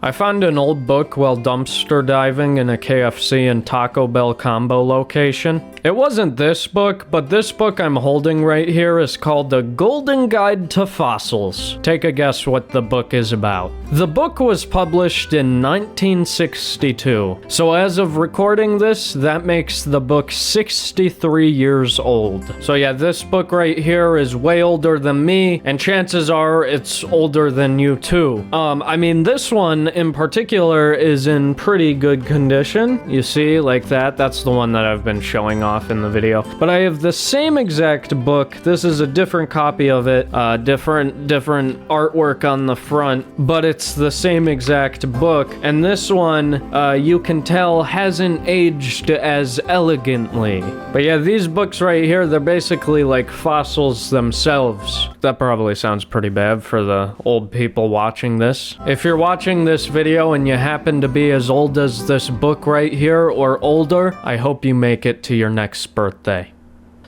I found an old book while dumpster diving in a KFC and Taco Bell combo location. It wasn't this book, but this book I'm holding right here is called The Golden Guide to Fossils. Take a guess what the book is about. The book was published in 1962, so as of recording this, that makes the book 63 years old. So yeah, this book right here is way older than me, and chances are it's older than you too. I mean, this one in particular is in pretty good condition. You see, like that, that's the one that I've been showing off in the video. But I have the same exact book. This is a different copy of it, different artwork on the front, but it's the same exact book. And this one, you can tell hasn't aged as elegantly. But yeah, these books right here, they're basically like fossils themselves. That probably sounds pretty bad for the old people watching this. If you're watching this video and you happen to be as old as this book right here or older, I hope you make it to your next birthday.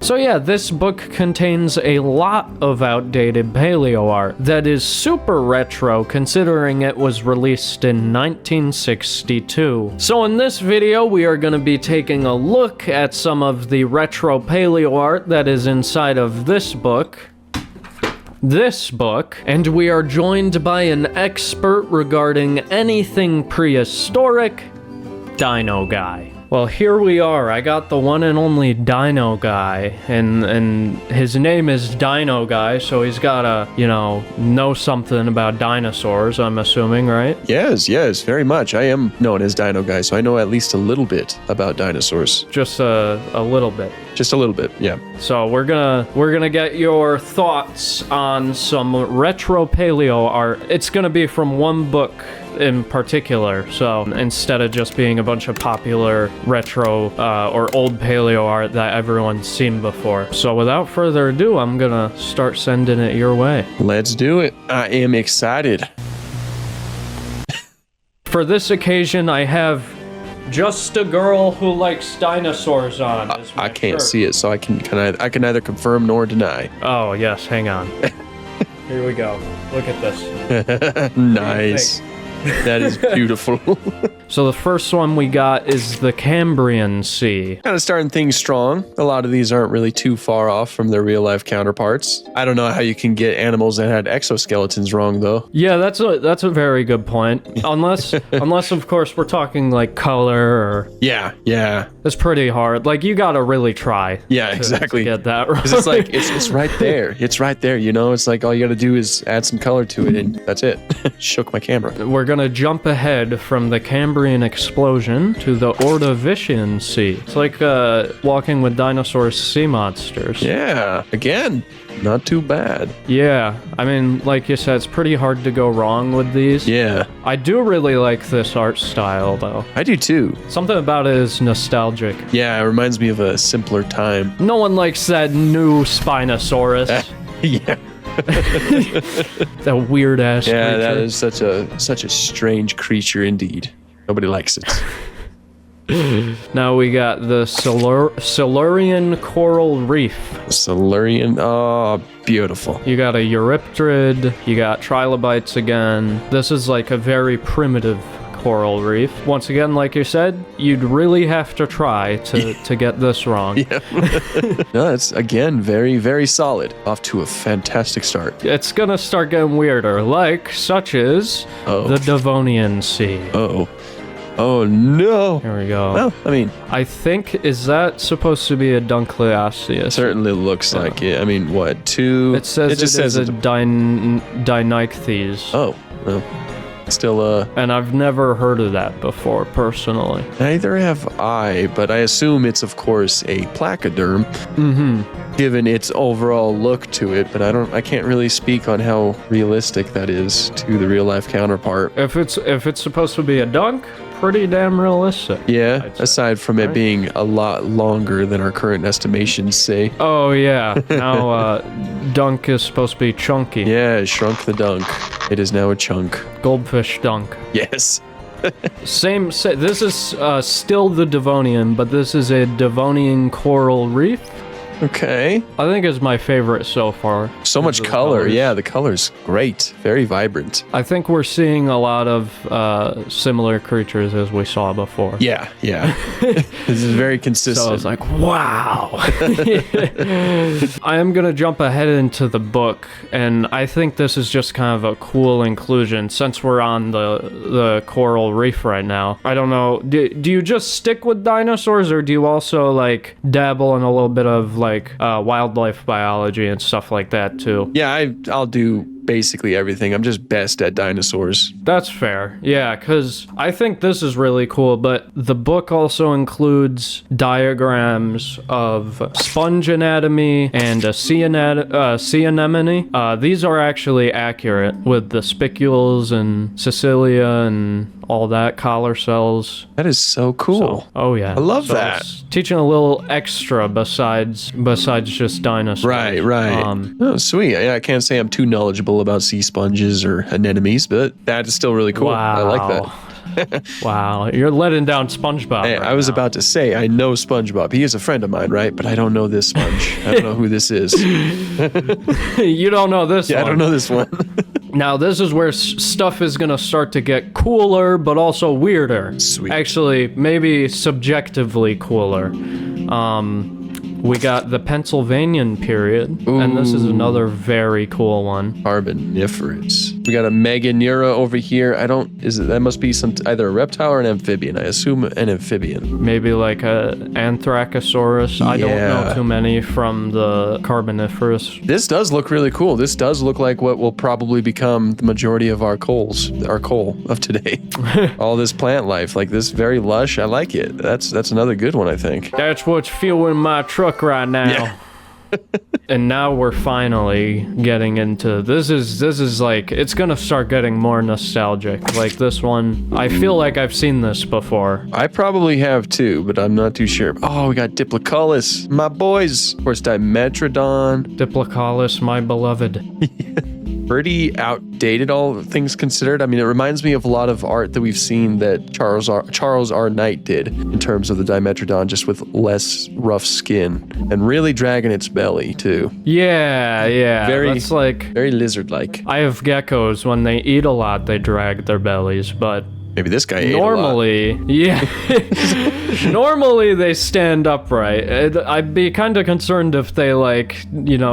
So yeah, this book contains a lot of outdated paleo art that is super retro considering it was released in 1962. So in this video, we are going to be taking a look at some of the retro paleo art that is inside of this book, and we are joined by an expert regarding anything prehistoric, Dino Guy. Well, here we are. I got the one and only Dino Guy, and his name is Dino Guy, so he's gotta, know something about dinosaurs, I'm assuming, right? Yes, very much. I am known as Dino Guy, so I know at least a little bit about dinosaurs. Just a little bit. Just a little bit, yeah. So we're gonna get your thoughts on some retro paleo art. It's gonna be from one book in particular, so instead of just being a bunch of popular retro or old paleo art that everyone's seen before. So without further ado, I'm gonna start sending it your way. Let's do it. I am excited. For this occasion, I have Just a Girl Who Likes Dinosaurs on. I can't see it, so I can neither confirm nor deny. Oh yes, hang on. Here we go. Look at this. Nice. That is beautiful. So the first one we got is the Cambrian Sea. Kind of starting things strong. A lot of these aren't really too far off from their real life counterparts. I don't know how you can get animals that had exoskeletons wrong though. Yeah, that's a very good point. Unless of course we're talking like color or Yeah. It's pretty hard. Like you gotta really try. Yeah, exactly. To get that right. 'Cause it's like it's right there. It's right there, It's like all you gotta do is add some color to it and that's it. Shook my camera. We're gonna jump ahead from the Cambrian explosion to the Ordovician Sea. It's like walking with dinosaurs sea monsters. Yeah, again, not too bad. Yeah, I mean, like you said, it's pretty hard to go wrong with these. Yeah. I do really like this art style, though. I do too. Something about it is nostalgic. Yeah, it reminds me of a simpler time. No one likes that new Spinosaurus. Yeah. That weird ass creature. Yeah, that is such a strange creature indeed. Nobody likes it. Now we got the Silurian coral reef. Silurian, oh, beautiful. You got a Eurypterid, you got trilobites again. This is like a very primitive coral reef. Once again, like you said, you'd really have to try to get this wrong. Yeah. No, it's again very, very solid. Off to a fantastic start. It's gonna start getting weirder, such as the Devonian Sea. Oh no. Here we go. Well, I mean, I think, is that supposed to be a Dunkleosteus? Certainly looks like it. I mean, what, two? It says it is a Dinichthyes. Oh, well. Still, and I've never heard of that before, personally. Neither have I, but I assume it's, of course, a placoderm. Mm-hmm. Given its overall look to it, but I can't really speak on how realistic that is to the real-life counterpart. If it's supposed to be a dunk, pretty damn realistic. Yeah, aside from it being a lot longer than our current estimations say. Oh, yeah. Now, dunk is supposed to be chunky. Yeah, it shrunk the dunk. It is now a chunk. Goldfish dunk. Yes. Same. This is still the Devonian, but this is a Devonian coral reef. Okay. I think it's my favorite so far. So much The color. colors. Yeah, the color's great. Very vibrant. I think we're seeing a lot of similar creatures as we saw before. Yeah, yeah. This is very consistent. So I was like, wow. I am going to jump ahead into the book, and I think this is just kind of a cool inclusion since we're on the coral reef right now. I don't know. Do you just stick with dinosaurs, or do you also like dabble in a little bit of like wildlife biology and stuff like that too? Yeah, I'll do basically everything. I'm just best at dinosaurs. That's fair. Yeah, because I think this is really cool, but the book also includes diagrams of sponge anatomy and a sea anemone. These are actually accurate with the spicules and cilia and all that, collar cells. That is so cool. So, oh yeah. I love So that. it's teaching a little extra besides just dinosaurs. Right. Oh, sweet. Yeah, I can't say I'm too knowledgeable about sea sponges or anemones, but that is still really cool. Wow. I like that. Wow, you're letting down SpongeBob. Hey, right I was now. about to say, I know SpongeBob. He is a friend of mine, right? But I don't know this sponge. I don't know who this is. You don't know this Yeah, one. I don't know this one. Now, this is where stuff is going to start to get cooler, but also weirder. Sweet. Actually, maybe subjectively cooler. We got the Pennsylvanian period, and this is another very cool one. Carboniferous. We got a Meganura over here. That must be either a reptile or an amphibian. I assume an amphibian. Maybe like a Anthracosaurus. I don't Yeah. know too many from the Carboniferous. This does look really cool. This does look like what will probably become the majority of our coal of today. All this plant life, like this, very lush. I like it. That's another good one, I think. That's what's fueling my truck right now. Yeah. And now we're finally getting into this is like it's gonna start getting more nostalgic. Like this one, I feel like I've seen this before. I probably have too, but I'm not too sure. Oh, we got Diploculus, my boys. Of course, Dimetrodon. Diploculus, my beloved. Pretty outdated, all things considered. I mean, it reminds me of a lot of art that we've seen that Charles R. Knight did in terms of the Dimetrodon, just with less rough skin and really dragging its belly too. Yeah. That's like Very lizard-like. I have geckos. When they eat a lot, they drag their bellies, but Maybe this guy ate a lot. normally, yeah. Normally they stand upright. I'd be kind of concerned if they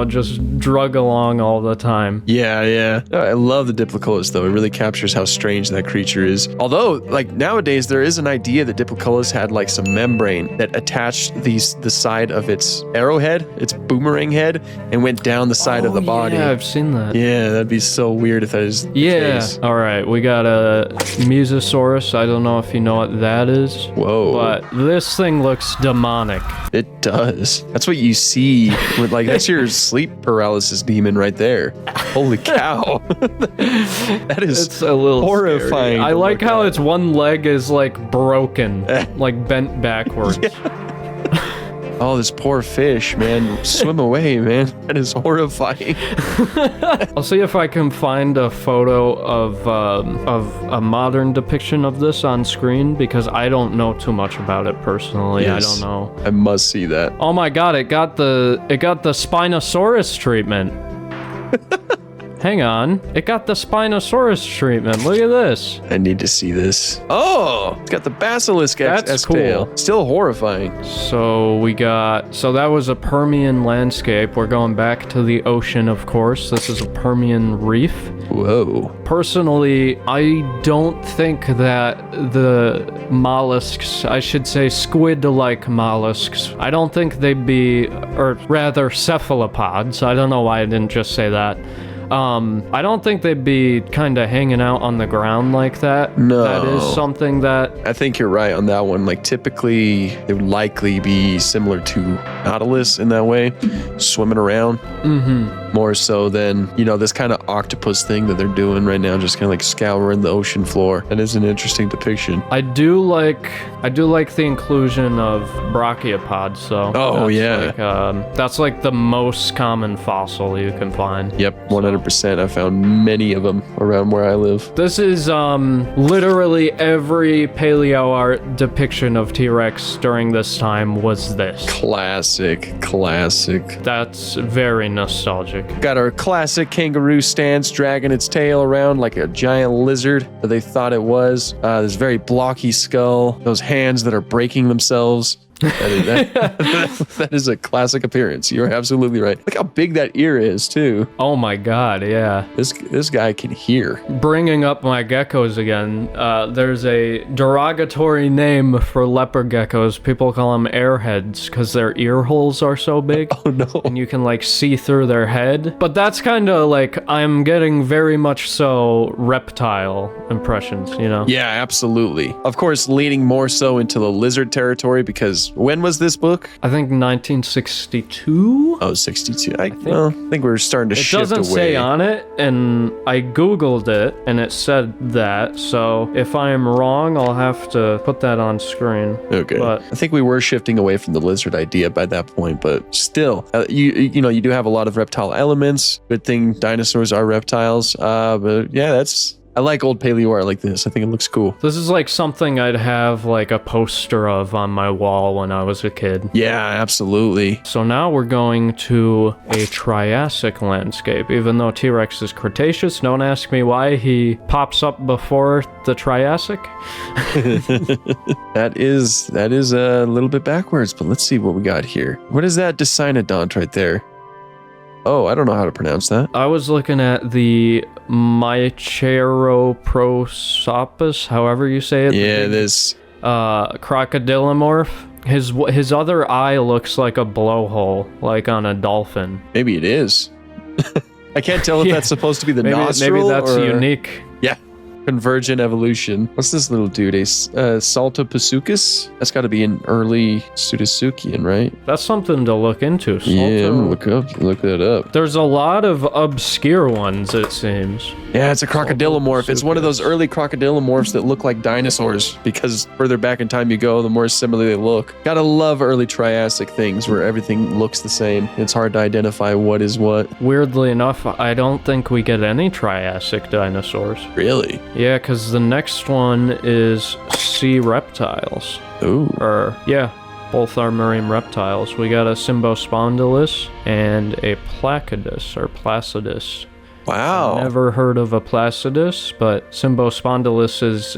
just drug along all the time. Yeah. Oh, I love the Diploculus, though. It really captures how strange that creature is. Although, like, nowadays, there is an idea that Diploculus had, like, some membrane that attached the side of its arrowhead, its boomerang head, and went down the side of the body. Yeah, I've seen that. Yeah, that'd be so weird if that is the Yeah. case. All right, we got a Musosaurus. I don't know if you know what that is. Whoa. But this thing looks demonic. It does. That's what you see. With, like, that's your sleep paralysis demon right there. Holy cow. That is It's a little horrifying. scary. I to like look how at. its one leg is like broken, like bent backwards. Oh, this poor fish, man. Swim away, man. That is horrifying. I'll see if I can find a photo of a modern depiction of this on screen because I don't know too much about it personally. Yes. I don't know. I must see that. Oh my god, it got the Spinosaurus treatment. Hang on. It got the Spinosaurus treatment. Look at this. I need to see this. Oh, it's got the basilisk That's tail. cool. Still horrifying. So that was a Permian landscape. We're going back to the ocean, of course. This is a Permian reef. Whoa. Personally, I don't think that the mollusks, I should say squid-like mollusks, I don't think they'd be, or rather cephalopods. I don't know why I didn't just say that. I don't think they'd be kind of hanging out on the ground like that. No. That is something that... I think you're right on that one. Like, typically, it would likely be similar to Nautilus in that way, swimming around. More so than, this kind of octopus thing that they're doing right now, just kind of like scouring the ocean floor. That is an interesting depiction. I do like the inclusion of brachiopods, though. Oh, That's yeah. that's like the most common fossil you can find. Yep, 100%. 100%. I found many of them around where I live. This is literally every Paleoart depiction of T-Rex during this time was this. Classic. That's very nostalgic. Got our classic kangaroo stance dragging its tail around like a giant lizard that they thought it was. This very blocky skull, those hands that are breaking themselves. That is a classic appearance. You're absolutely right. Look how big that ear is, too. Oh my god, yeah. This guy can hear. Bringing up my geckos again, there's a derogatory name for leopard geckos. People call them airheads because their ear holes are so big. Oh no. And you can like see through their head. But that's kind of like, I'm getting very much so reptile impressions, you know? Yeah, absolutely. Of course, leaning more so into the lizard territory because when was this book? I think 1962? Oh, 62. I think we're starting to shift away. It doesn't say on it, and I googled it, and it said that, so if I am wrong, I'll have to put that on screen. Okay. But I think we were shifting away from the lizard idea by that point, but still, you do have a lot of reptile elements. Good thing dinosaurs are reptiles. But yeah, I like old Paleoart like this. I think it looks cool. this is like something I'd have like a poster of on my wall when I was a kid. Yeah, absolutely. So now we're going to a Triassic landscape. Even though T-Rex is Cretaceous, don't ask me why he pops up before the Triassic. That is a little bit backwards, but let's see what we got here. What is that Dicynodont right there? Oh, I don't know how to pronounce that. I was looking at the Mycheroprosopus, however you say it. Yeah, this crocodilomorph. His other eye looks like a blowhole, like on a dolphin. maybe it is. I can't tell if that's supposed to be the nostril. Maybe that's or... unique. Yeah. Convergent evolution. What's this little dude? A Saltopasuchus? That's got to be an early Pseudotsuchian, right? That's something to look into. Yeah, I'm gonna look that up. There's a lot of obscure ones, it seems. Yeah, it's a crocodilomorph. It's one of those early crocodilomorphs that look like dinosaurs because further back in time you go, the more similar they look. Gotta love early Triassic things where everything looks the same. It's hard to identify what is what. Weirdly enough, I don't think we get any Triassic dinosaurs. Really? Yeah, because the next one is sea reptiles. Ooh. Both are marine reptiles. We got a Symbospondylus and a Placidus or Placidus. Wow. Never heard of a Placidus, but Symbospondylus is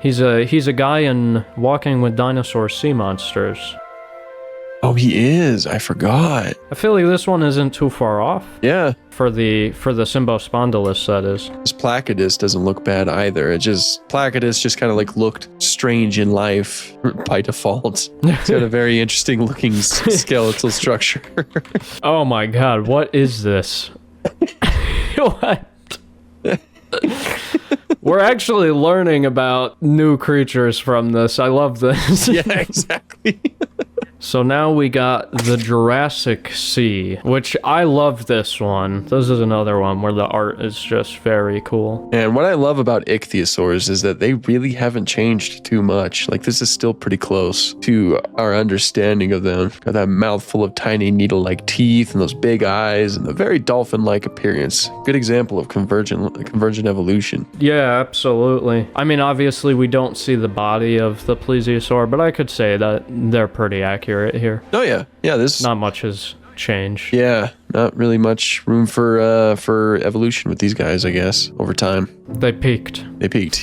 he's a guy in Walking with Dinosaur Sea Monsters. Oh, he is. I forgot. I feel like this one isn't too far off. Yeah. For the Symbospondylus, that is. This Placidus doesn't look bad either. Placidus just kind of like looked strange in life by default. It's got a very interesting looking skeletal structure. Oh my god, what is this? What? We're actually learning about new creatures from this. I love this. Yeah, exactly. So now we got the Jurassic Sea, which I love this one. This is another one where the art is just very cool. And what I love about ichthyosaurs is that they really haven't changed too much. Like, this is still pretty close to our understanding of them. Got that mouthful of tiny needle-like teeth and those big eyes and the very dolphin-like appearance. Good example of convergent evolution. Yeah, absolutely. I mean, obviously we don't see the body of the plesiosaur, but I could say that they're pretty accurate here. Oh yeah, this not much has changed. Yeah, not really much room for evolution with these guys, I guess, over time. They peaked.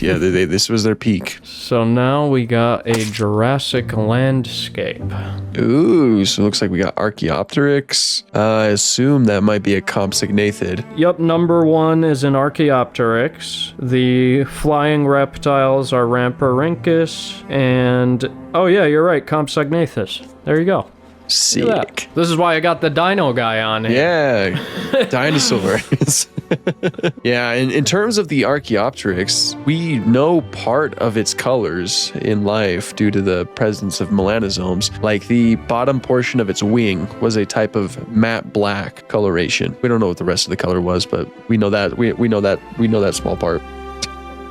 Yeah, this was their peak. So now we got a Jurassic landscape. Ooh, so it looks like we got Archaeopteryx. I assume that might be a Compsognathid. Yep, number 1 is an Archaeopteryx. The flying reptiles are Ramphorhynchus and... Oh yeah, you're right, Compsognathus. There you go. Sick. This is why I got the dino guy on here. Yeah, dinosaurs. Yeah, in terms of the Archaeopteryx, we know part of its colors in life due to the presence of melanosomes. Like the bottom portion of its wing was a type of matte black coloration. We don't know what the rest of the color was, but we know that we know that small part.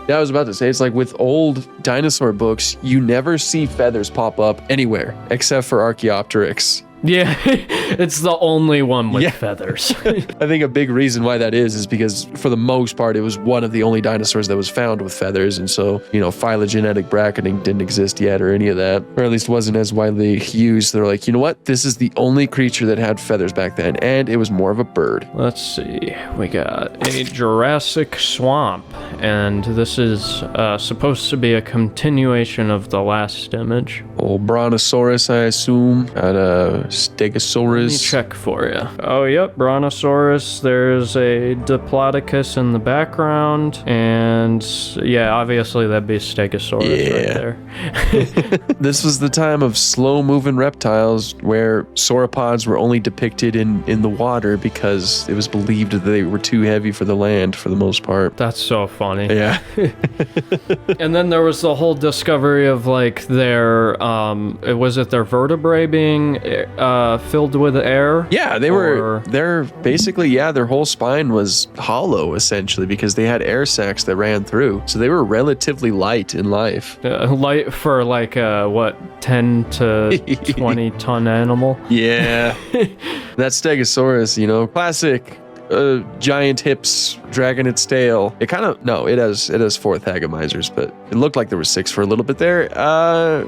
Yeah, I was about to say, it's like with old dinosaur books, you never see feathers pop up anywhere except for Archaeopteryx. Yeah, it's the only one with feathers. I think a big reason why that is because for the most part, it was one of the only dinosaurs that was found with feathers. And so, phylogenetic bracketing didn't exist yet or any of that, or at least wasn't as widely used. They're like, you know what? This is the only creature that had feathers back then, and it was more of a bird. Let's see. We got a Jurassic swamp, and this is supposed to be a continuation of the last image. Old Brontosaurus, I assume. Got a Stegosaurus. Let me check for you. Oh, yep, Brontosaurus. There's a Diplodocus in the background, and yeah, obviously that'd be Stegosaurus right there. This was the time of slow-moving reptiles where sauropods were only depicted in the water because it was believed that they were too heavy for the land for the most part. That's so funny. Yeah. And then there was the whole discovery of like their their vertebrae being filled with air? Yeah, they're basically, their whole spine was hollow essentially because they had air sacs that ran through. So they were relatively light in life. Light for like 10 to 20 ton animal? Yeah. That Stegosaurus, classic giant hips dragging its tail. It has 4 thagomizers, but it looked like there were 6 for a little bit there.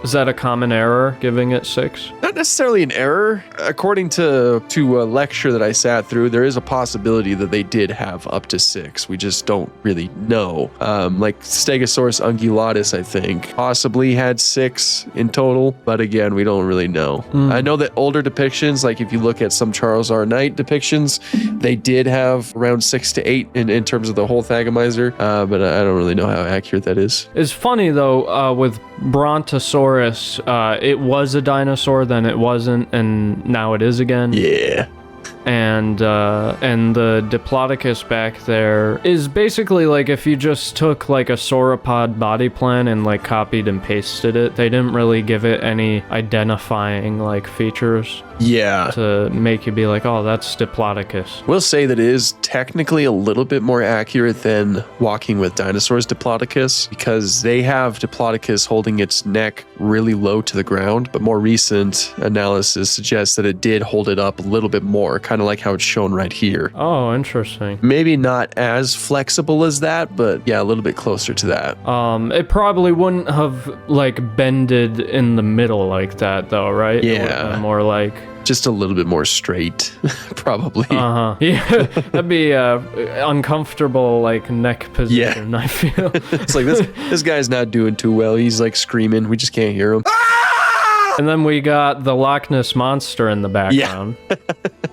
Is that a common error, giving it 6? Not necessarily an error. According to a lecture that I sat through, there is a possibility that they did have up to 6. We just don't really know. Like Stegosaurus ungulatus, I think, possibly had 6 in total, but again, we don't really know. I know that older depictions, like if you look at some Charles R. Knight depictions, they did have around 6 to 8 in terms of the whole thagomizer, but I don't really know how accurate that is. It's funny though, with Brontosaurus, it was a dinosaur, then it wasn't, and now it is again. Yeah. And the Diplodocus back there is basically like if you just took like a sauropod body plan and like copied and pasted it. They didn't really give it any identifying like features. Yeah. To make you be like, oh, that's Diplodocus. We'll say that it is technically a little bit more accurate than Walking with Dinosaurs Diplodocus because they have Diplodocus holding its neck really low to the ground, but more recent analysis suggests that it did hold it up a little bit more, kind of like how it's shown right here. Oh, interesting. Maybe not as flexible as that, but yeah, a little bit closer to that. It probably wouldn't have like bended in the middle like that though, right? Yeah. More like just a little bit more straight, probably. Yeah, that'd be uncomfortable like neck position. I feel it's like this guy's not doing too well. He's like screaming. We just can't hear him. And then we got the Loch Ness Monster in the background.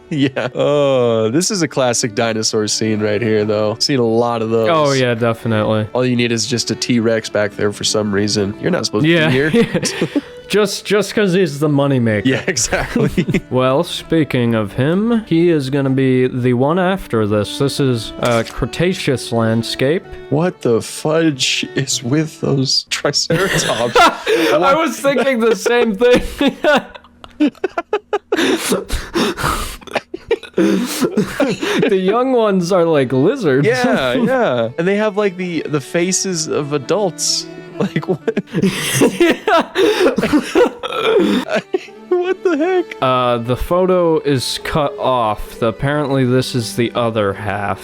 Yeah. Oh, this is a classic dinosaur scene right here, though. Seen a lot of those. Oh, yeah, definitely. All you need is just a T-Rex back there for some reason. You're not supposed to be here. Just because he's the moneymaker. Yeah, exactly. Well, speaking of him, he is going to be the one after this. This is a Cretaceous landscape. What the fudge is with those Triceratops? I was thinking the same thing. The young ones are like lizards. Yeah. And they have like the faces of adults. Like what? What the heck? The photo is cut off. Apparently this is the other half,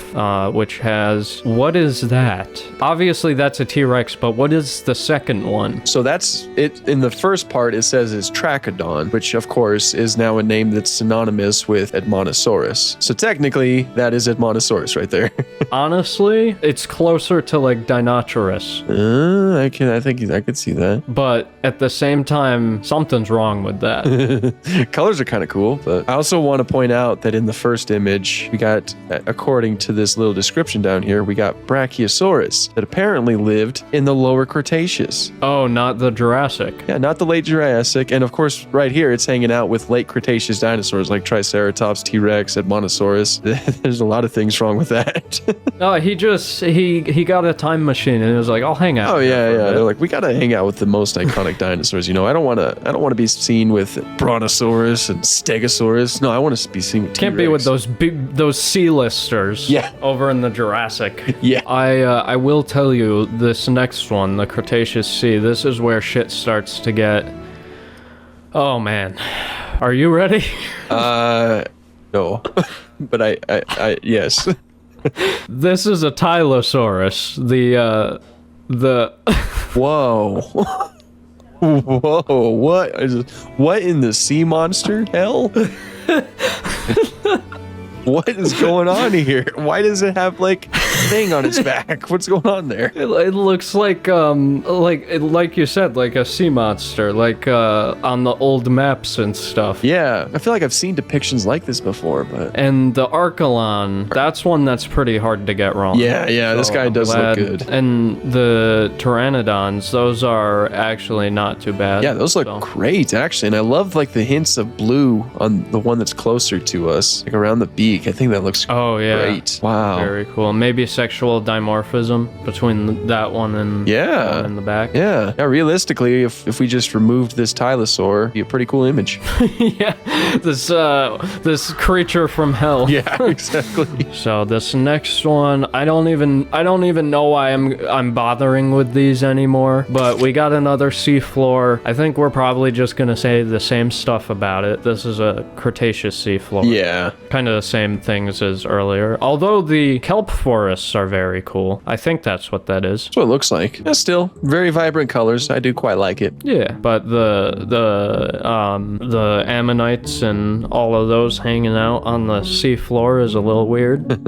which has... What is that? Obviously that's a T-Rex, but what is the second one? So that's it. In the first part, it says it's Trachodon, which of course is now a name that's synonymous with Edmontosaurus. So technically, that is Edmontosaurus right there. Honestly, it's closer to like Dinoceras. I think I could see that. But at the same time, something's wrong with that. Colors are kind of cool, but I also want to point out that in the first image, we got, according to this little description down here, we got Brachiosaurus that apparently lived in the lower Cretaceous. Oh, not the Jurassic. Yeah, not the late Jurassic. And of course, right here, it's hanging out with late Cretaceous dinosaurs like Triceratops, T-Rex, Edmontosaurus. There's a lot of things wrong with that. No, he got a time machine and he was like, I'll hang out. Oh yeah. They're like, we gotta hang out with the most iconic dinosaurs. I don't want to be seen with Brontosaurus and Stegosaurus. No, I want to be seen with T-Rex. Can't be with those C-listers. Yeah. Over in the Jurassic. Yeah. I will tell you, this next one, the Cretaceous Sea, this is where shit starts to get... Oh, man. Are you ready? No. But I yes. This is a Tylosaurus. The Whoa. Whoa, what in the sea monster hell? What is going on here? Why does it have like a thing on its back? What's going on there? it looks like you said, like a sea monster, like on the old maps and stuff. Yeah, I feel like I've seen depictions like this before, but And the Archelon, that's one that's pretty hard to get wrong. yeah, this guy I'm does look glad. good. And the Pteranodons, those are actually not too bad. Yeah, those look great actually, and I love like the hints of blue on the one that's closer to us, like around the beak. I think that looks great. Wow. Very cool. Maybe sexual dimorphism between that one and the one in the back. Yeah. Now, realistically, if we just removed this Tylosaur, it'd be a pretty cool image. Yeah. This creature from hell. Yeah, exactly. So this next one, I don't even know why I'm bothering with these anymore, but we got another seafloor. I think we're probably just gonna say the same stuff about it. This is a Cretaceous seafloor. Yeah. Kind of the same things as earlier. Although the kelp forests are very cool. I think that's what that is. That's what it looks like. Yeah, still very vibrant colors. I do quite like it. Yeah, but the ammonites and all of those hanging out on the seafloor is a little weird.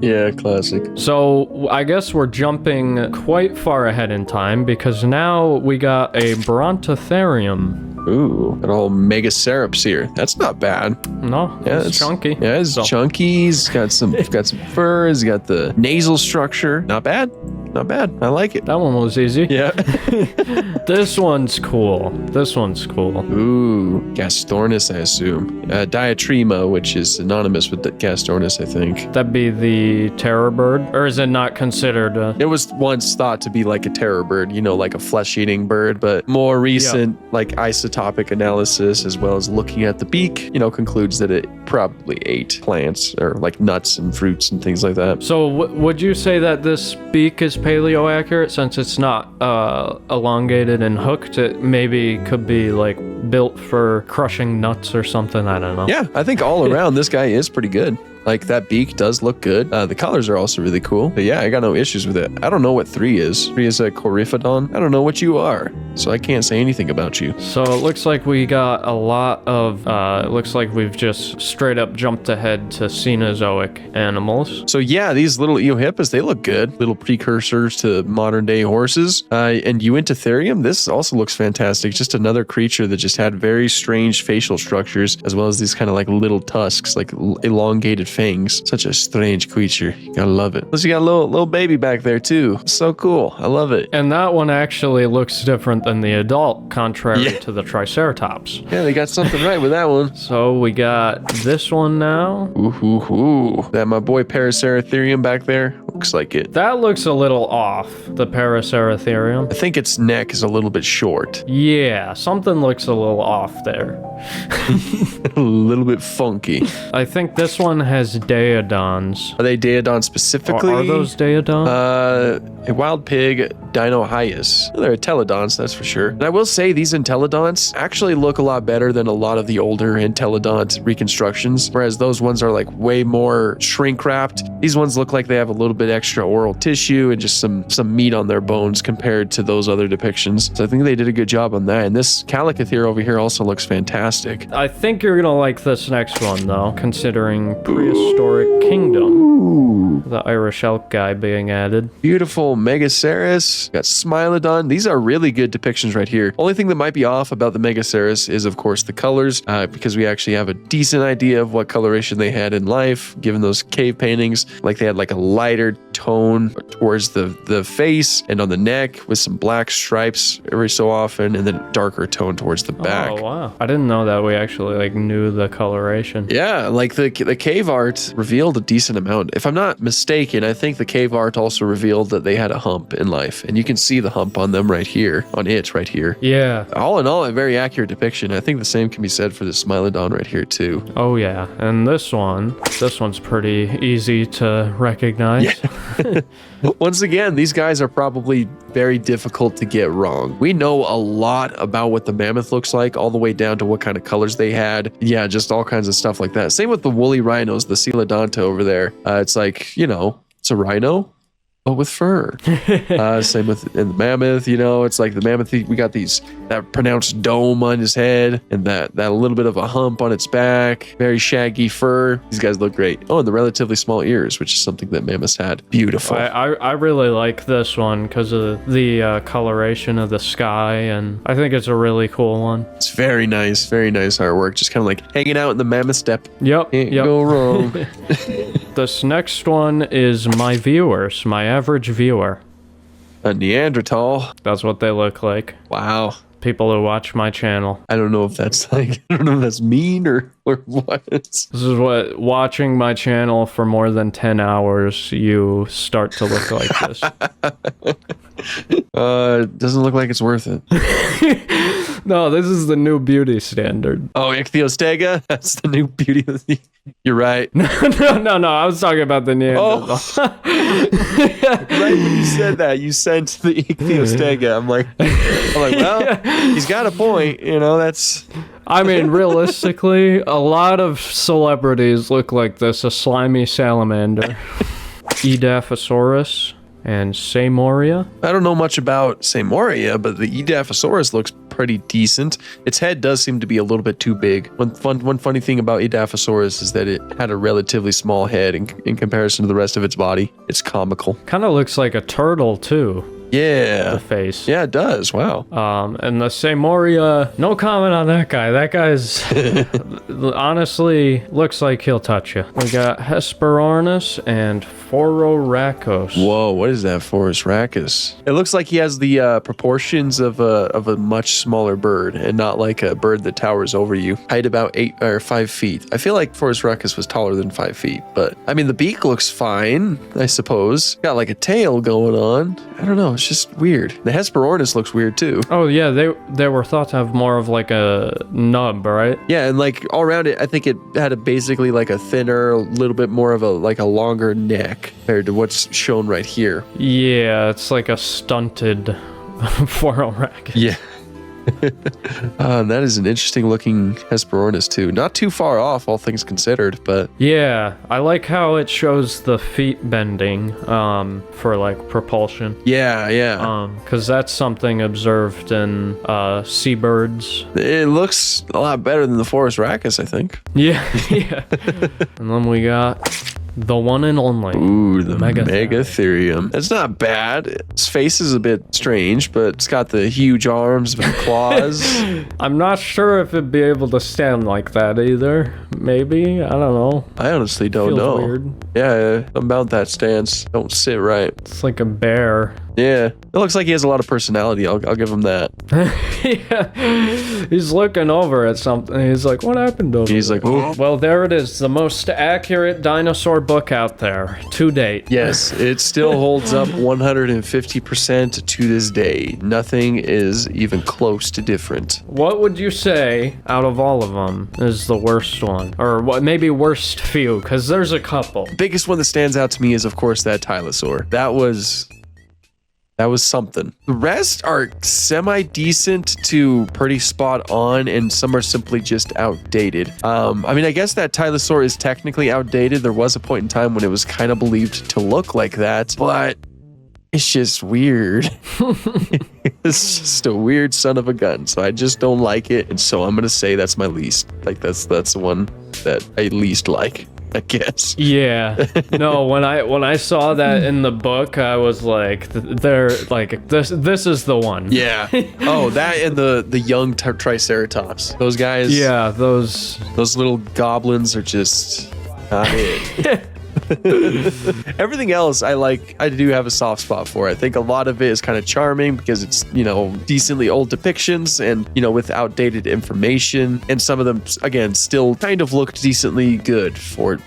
Yeah, classic. So I guess we're jumping quite far ahead in time because now we got a Brontotherium. Ooh, got all Megacerops here. That's not bad. No, Yeah, it's chunky. Yeah, it's chunky. He's got some fur. He's got the nasal structure. Not bad. Not bad. I like it. That one was easy. Yeah. This one's cool. This one's cool. Ooh, Gastornis, I assume. Diatrema, which is synonymous with the Gastornis, I think. That'd be the terror bird, or is it not considered? It was once thought to be like a terror bird, you know, like a flesh-eating bird, but more recent, like isotopic analysis, as well as looking at the beak, you know, concludes that it probably ate plants or like nuts and fruits and things like that. So would you say that this beak is paleo accurate since it's not elongated and hooked? It maybe could be like built for crushing nuts or something. I don't know. Yeah, I think all around this guy is pretty good. Like, that beak does look good. The colors are also really cool. But yeah, I got no issues with it. I don't know what 3 is. 3 is a Coryphodon. I don't know what you are, so I can't say anything about you. So it looks like we got a lot of, it looks like we've just straight up jumped ahead to Cenozoic animals. So yeah, these little Eohippus, they look good. Little precursors to modern day horses. And Uintatherium, this also looks fantastic. Just another creature that just had very strange facial structures, as well as these kind of like little tusks, like elongated fangs. Such a strange creature. You gotta love it. Plus you got a little baby back there too. So cool. I love it. And that one actually looks different than the adult, contrary to the Triceratops. Yeah, they got something right with that one. So we got this one now. Ooh. That my boy Paraceratherium back there. Looks like it. That looks a little off, the Paraceratherium. I think its neck is a little bit short. Yeah, something looks a little off there. A little bit funky. I think this one has Daedons. Are they Daedon specifically? Are those Daedons? A wild pig, Dino Hyas. They're Entelodonts, that's for sure. And I will say these Entelodonts actually look a lot better than a lot of the older Entelodont reconstructions, whereas those ones are like way more shrink wrapped. These ones look like they have a little bit extra oral tissue and just some meat on their bones compared to those other depictions. So I think they did a good job on that. And this Calicotherium over here also looks fantastic. I think you're gonna like this next one though, considering Prehistoric Kingdom. Ooh. The Irish elk guy being added. Beautiful Megaceros. Got Smilodon. These are really good depictions right here. Only thing that might be off about the Megaceros is, of course, the colors, because we actually have a decent idea of what coloration they had in life, given those cave paintings. Like they had like a lighter tone towards the face and on the neck with some black stripes every so often, and then darker tone towards the back. Oh, wow. I didn't know that we actually like knew the coloration. Yeah, like the cave art revealed a decent amount. If I'm not mistaken, I think the cave art also revealed that they had a hump in life, and you can see the hump on them right here, on it right here. Yeah. All in all, a very accurate depiction. I think the same can be said for the Smilodon right here too. Oh yeah, and this one's pretty easy to recognize. Yeah. Once again, these guys are probably very difficult to get wrong. We know a lot about what the mammoth looks like, all the way down to what kind of colors they had. Yeah, just all kinds of stuff like that. Same with the woolly rhinos, the Coelodonta over there. It's like, you know, it's a rhino, but with fur. Same with the mammoth, you know, it's like the mammoth, we got that pronounced dome on his head and that little bit of a hump on its back, very shaggy fur. These guys look great. Oh, and the relatively small ears, which is something that mammoths had. Beautiful. I really like this one because of the coloration of the sky, and I think it's a really cool one. It's very nice artwork. Just kind of like hanging out in the mammoth steppe. Yep. Can't go wrong. This next one is my viewers, my average viewer. A Neanderthal. That's what they look like. Wow. People who watch my channel. I don't know if that's mean or what. This is what watching my channel for more than 10 hours, you start to look like this. Doesn't look like it's worth it. No, this is the new beauty standard. Oh, Ichthyostega? That's the new beauty of the... You're right. No, I was talking about the Neanderthal. Oh. Right when you said that, you sent the Ichthyostega. I'm like, well, he's got a point. You know, that's... I mean, realistically, a lot of celebrities look like this, a slimy salamander. Edaphosaurus and Samoria. I don't know much about Samoria, but the Edaphosaurus looks pretty decent. Its head does seem to be a little bit too big. One funny thing about Edaphosaurus is that it had a relatively small head in comparison to the rest of its body. It's comical. Kind of looks like a turtle, too. Yeah. The face. Yeah, it does. Wow. And the Samoria, no comment on that guy. That guy's honestly looks like he'll touch you. We got Hesperornis and Phororhacos. Whoa, what is that Phororhacos? It looks like he has the proportions of a much smaller bird and not like a bird that towers over you. Height about 8 or 5 feet. I feel like Phororhacos was taller than 5 feet, but I mean, the beak looks fine, I suppose. Got like a tail going on. I don't know. It's just weird. The Hesperornis looks weird too. Oh yeah, they were thought to have more of like a nub, right? Yeah, and like all around it, I think it had basically like a thinner, a little bit more of a longer neck compared to what's shown right here. Yeah, it's like a stunted Phororhacos. Yeah. That is an interesting looking Hesperornis too. Not too far off, all things considered, but yeah, I like how it shows the feet bending for like propulsion. Yeah. Because that's something observed in seabirds. It looks a lot better than the Phororhacos, I think. Yeah. And then we got the one and only. Ooh, the Megatherium. It's not bad. Its face is a bit strange, but it's got the huge arms and claws. I'm not sure if it'd be able to stand like that either. Maybe. I don't know. I honestly don't Feels know. Weird. Yeah, about that stance. Don't sit right. It's like a bear. Yeah. It looks like he has a lot of personality. I'll give him that. Yeah. He's looking over at something. He's like, what happened over He's there? like, oh. Well, there it is. The most accurate dinosaur book out there to date. Yes, it still holds up 150% to this day. Nothing is even close to different. What would you say out of all of them is the worst one? Or what? Maybe worst few, because there's a couple. Biggest one that stands out to me is, of course, that Tylosaur. That was something. The rest are semi-decent to pretty spot on, and some are simply just outdated. I mean, I guess that Tylosaur is technically outdated. There was a point in time when it was kind of believed to look like that, but it's just weird. It's just a weird son of a gun, so I just don't like it, and so I'm gonna say that's my least. Like, that's the one that I least like, I guess. Yeah. No, when I saw that in the book, I was like, they're like, this is the one. Yeah. Oh, that and the young Triceratops. Those guys. Yeah, those little goblins are just not it. Everything else I like, I do have a soft spot for. I think a lot of it is kind of charming because it's, you know, decently old depictions and, you know, with outdated information, and some of them again still kind of look decently good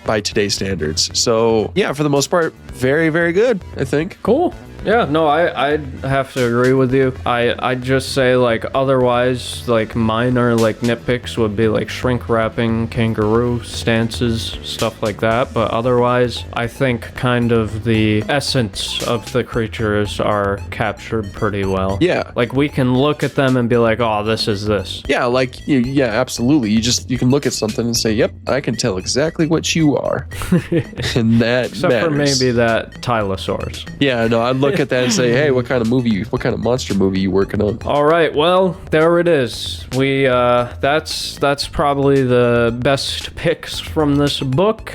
by today's standards. So yeah, for the most part, very, very good, I think. Cool. Yeah, no, I'd have to agree with you. I'd just say, like, otherwise, like, minor, like, nitpicks would be, like, shrink wrapping, kangaroo stances, stuff like that. But otherwise, I think kind of the essence of the creatures are captured pretty well. Yeah. Like, we can look at them and be like, oh, this is this. Yeah, like, yeah, absolutely. You can look at something and say, yep, I can tell exactly what you are. And that Except matters. for maybe that Tylosaurus. Yeah, no, I'd look at that and say, hey, what kind of monster movie you working on? All right, well, there it is. That's probably the best picks from this book.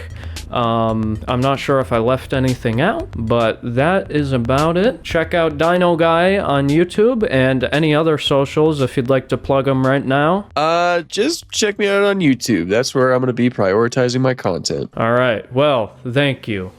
I'm not sure if I left anything out, but that is about it. Check out Dino Guy on YouTube and any other socials if you'd like to plug them right now. Just check me out on YouTube. That's where I'm going to be prioritizing my content. All right, well, thank you.